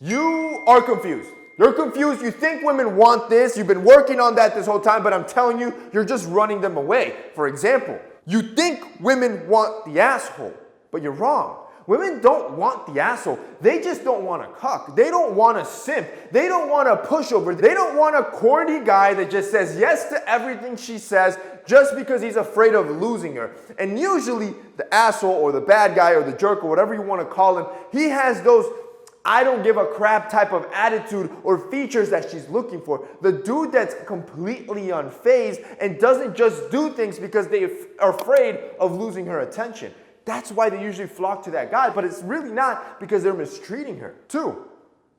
You are confused. You're confused. You think women want this. You've been working on that this whole time, but I'm telling you, you're just running them away. For example, you think women want the asshole, but you're wrong. Women don't want the asshole. They just don't want a cuck. They don't want a simp. They don't want a pushover. They don't want a corny guy that just says yes to everything she says just because he's afraid of losing her. And usually the asshole or the bad guy or the jerk or whatever you want to call him, he has those I don't give a crap type of attitude or features that she's looking for. The dude that's completely unfazed and doesn't just do things because they are afraid of losing her attention. That's why they usually flock to that guy, but it's really not because they're mistreating her. 2,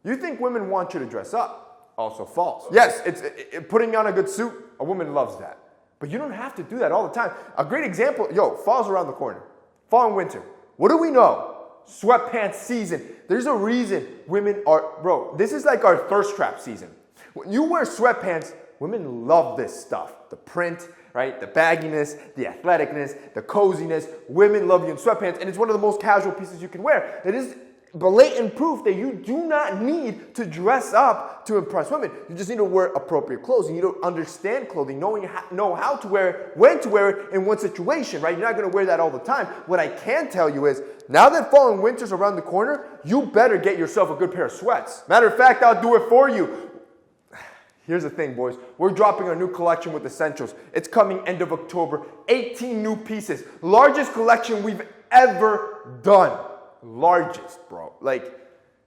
you think women want you to dress up. Also false. Yes, it's putting on a good suit. A woman loves that. But you don't have to do that all the time. A great example, fall's around the corner. Fall and winter. What do we know? Sweatpants season. There's a reason women are, this is like our thirst trap season. When you wear sweatpants, women love this stuff. The print, right? The bagginess, the athleticness, the coziness. Women love you in sweatpants, and it's one of the most casual pieces you can wear. It is blatant proof that you do not need to dress up to impress women. You just need to wear appropriate clothes. You need to understand clothing, know how to wear it, when to wear it, in what situation, right? You're not going to wear that all the time. What I can tell you is, now that fall and winter's around the corner, you better get yourself a good pair of sweats. Matter of fact, I'll do it for you. Here's the thing, boys. We're dropping our new collection with essentials. It's coming end of October. 18 new pieces. Largest collection we've ever done. Largest, bro. Like,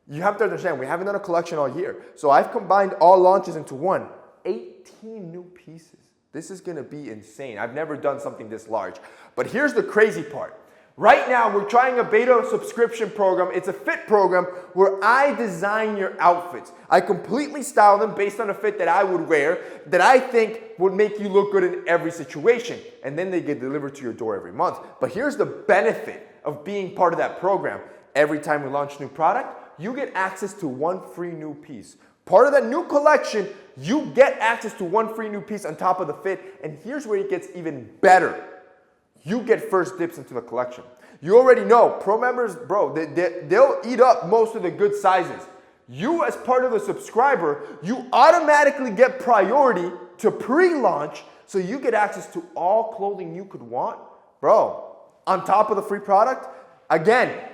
you have to understand, we haven't done a collection all year. So I've combined all launches into one. 18 new pieces. This is going to be insane. I've never done something this large. But here's the crazy part. Right now, we're trying a beta subscription program. It's a fit program where I design your outfits. I completely style them based on a fit that I would wear, that I think would make you look good in every situation. And then they get delivered to your door every month. But here's the benefit of being part of that program. Every time we launch a new product, you get access to one free new piece. Part of that new collection, you get access to one free new piece on top of the fit. And here's where it gets even better. You get first dips into the collection. You already know, pro members, bro, they'll eat up most of the good sizes. You, as part of a subscriber, you automatically get priority to pre-launch, so you get access to all clothing you could want. Bro, on top of the free product, again,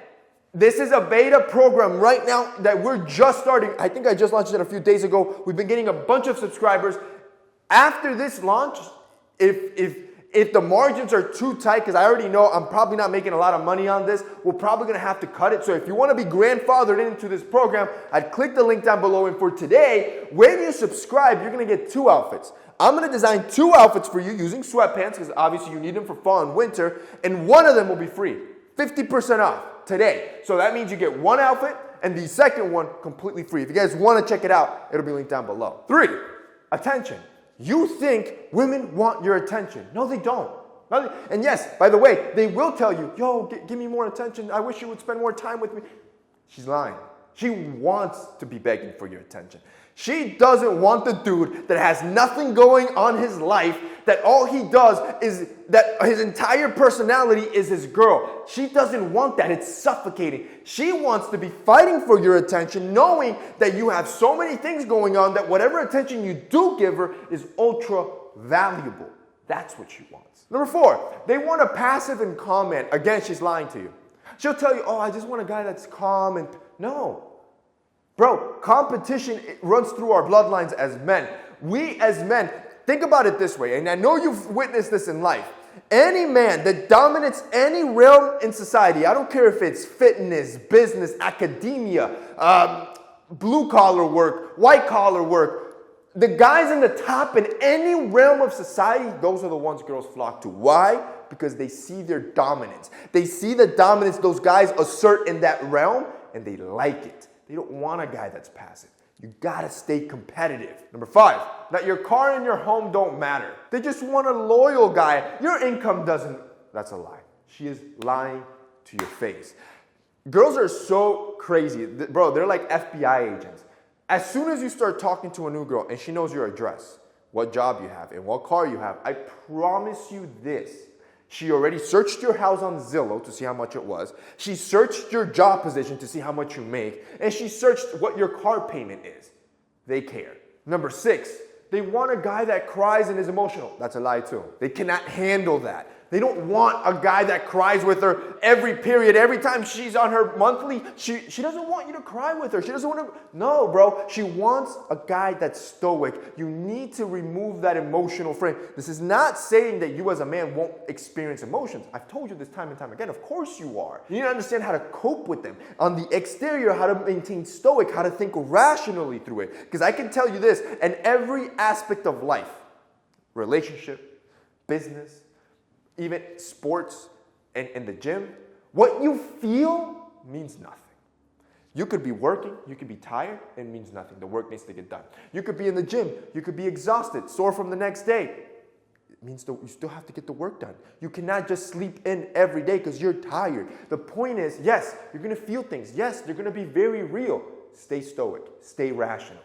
this is a beta program right now that we're just starting. I think I just launched it a few days ago. We've been getting a bunch of subscribers. After this launch, if the margins are too tight, because I already know I'm probably not making a lot of money on this, we're probably going to have to cut it. So if you want to be grandfathered into this program, I'd click the link down below. And for today, when you subscribe, you're going to get 2 outfits. I'm going to design 2 outfits for you using sweatpants, because obviously you need them for fall and winter. And one of them will be free, 50% off today. So that means you get 1 outfit and the second one completely free. If you guys want to check it out, it'll be linked down below. 3, attention. You think women want your attention. No, they don't. And yes, by the way, they will tell you, give me more attention. I wish you would spend more time with me. She's lying. She wants to be begging for your attention. She doesn't want the dude that has nothing going on in his life, that all he does is that his entire personality is his girl. She doesn't want that. It's suffocating. She wants to be fighting for your attention, knowing that you have so many things going on that whatever attention you do give her is ultra valuable. That's what she wants. Number 4, they want a passive and calm man. Again, she's lying to you. She'll tell you, I just want a guy that's calm and no. Bro, competition runs through our bloodlines as men. We as men, think about it this way, and I know you've witnessed this in life. Any man that dominates any realm in society, I don't care if it's fitness, business, academia, blue-collar work, white-collar work, the guys in the top in any realm of society, those are the ones girls flock to. Why? Because they see their dominance. They see the dominance those guys assert in that realm, and they like it. They don't want a guy that's passive. You gotta stay competitive. Number 5, that your car and your home don't matter. They just want a loyal guy. Your income doesn't. That's a lie. She is lying to your face. Girls are so crazy. Bro, they're like FBI agents. As soon as you start talking to a new girl and she knows your address, what job you have, and what car you have, I promise you this. She already searched your house on Zillow to see how much it was. She searched your job position to see how much you make. And she searched what your car payment is. They care. Number 6, they want a guy that cries and is emotional. That's a lie too. They cannot handle that. They don't want a guy that cries with her every period. Every time she's on her monthly, she doesn't want you to cry with her. She doesn't want to. No, bro. She wants a guy that's stoic. You need to remove that emotional frame. This is not saying that you as a man won't experience emotions. I've told you this time and time again. Of course you are. You need to understand how to cope with them. On the exterior, how to maintain stoic, how to think rationally through it. Because I can tell you this, in every aspect of life, relationship, business, even sports and the gym, what you feel means nothing. You could be working, you could be tired, it means nothing. The work needs to get done. You could be in the gym, you could be exhausted, sore from the next day. It means you still have to get the work done. You cannot just sleep in every day because you're tired. The point is, yes, you're going to feel things. Yes, they're going to be very real. Stay stoic, stay rational.